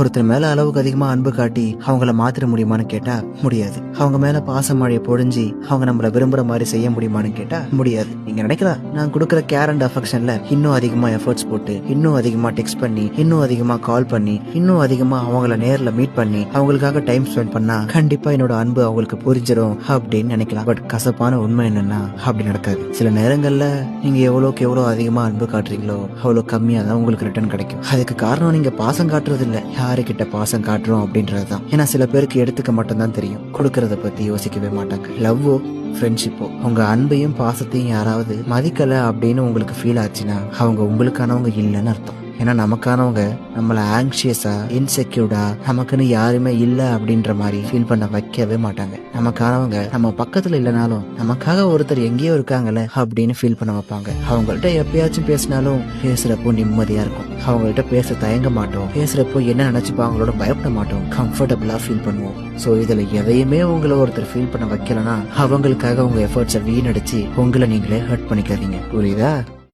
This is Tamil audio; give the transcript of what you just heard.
ஒருத்தர் மேல அளவுக்கு அதிகமா அன்பு காட்டி அவங்கள மாத்திர முடியுமான்னு கேட்டா முடியாது. அவங்க மேல பாச மழையை பொழிஞ்சு அவங்க நம்மள விரும்புற மாதிரி செய்ய முடியுமான்னு கேட்டா முடியாது. நீங்க நினைக்கலாம், நான் கொடுக்குற கேர் அண்ட் அஃபெக்ஷன்ல இன்னும் அதிகமா எஃபர்ட்ஸ் போட்டு, இன்னும் அதிகமா டெக்ஸ்ட் பண்ணி, இன்னும் அதிகமா கால் பண்ணி, இன்னும் அதிகமா அவங்கள நேர்ல மீட் பண்ணி அவங்களுக்காக டைம் ஸ்பெண்ட் பண்ணா கண்டிப்பா என்னோட அன்பு அவங்களுக்கு புரிஞ்சிடும் அப்படின்னு நினைக்கலாம். பட் கசப்பான உண்மை என்னன்னா அப்படி நடக்காது. சில நேரங்கள்ல நீங்க எவ்வளவுக்கு எவ்வளவு அதிகமா அன்பு காட்டுறீங்களோ அவ்வளவு கம்மியா தான் உங்களுக்கு ரிட்டர்ன் கிடைக்கும். அதுக்கு காரணம் நீங்க பாசம் காட்டுறது இல்ல, யாருக்கிட்ட பாசம் காட்டுறோம் அப்படின்றதுதான். ஏன்னா சில பேருக்கு எடுத்துக்க மட்டும்தான் தெரியும், கொடுக்கறத பத்தி யோசிக்கவே மாட்டாங்க. லவ்வோ ஃப்ரெண்ட்ஷிப்போ உங்க அன்பையும் பாசத்தையும் யாராவது மதிக்கல அப்படின்னு உங்களுக்கு ஃபீல் ஆச்சுன்னா அவங்க உங்களுக்கானவங்க இல்லைன்னு அர்த்தம். ஏன்னா நமக்கானவங்க நம்மள ஆங்ஷியஸா, இன்செக்யூர்டா, நமக்குன்னு யாருமே இல்ல அப்படின்ற மாதிரி ஃபீல் பண்ண வைக்கவே மாட்டாங்க. நமக்கானவங்க நம்ம பக்கத்துல இல்லைனாலும் நமக்காக ஒருத்தர் எங்கேயோ இருக்காங்கல்ல அப்படின்னு ஃபீல் பண்ண வைப்பாங்க. அவங்கள்ட்ட எப்பயாச்சும் பேசினாலும் பேசுறப்போ நிம்மதியா இருக்கும். அவங்கள்ட்ட பேச தயங்க மாட்டோம். பேசுறப்போ என்ன நினைச்சுப்பாங்களோட பயப்பட மாட்டோம். கம்ஃபர்டபுளா ஃபீல் பண்ணுவோம். ஸோ இதுல எதையுமே உங்களை ஒருத்தர் ஃபீல் பண்ண வைக்கலன்னா அவங்களுக்காக உங்க எஃபர்ட்ஸை வீணடிச்சு உங்களை நீங்களே ஹர்ட் பண்ணிக்காதீங்க. புரியுதா?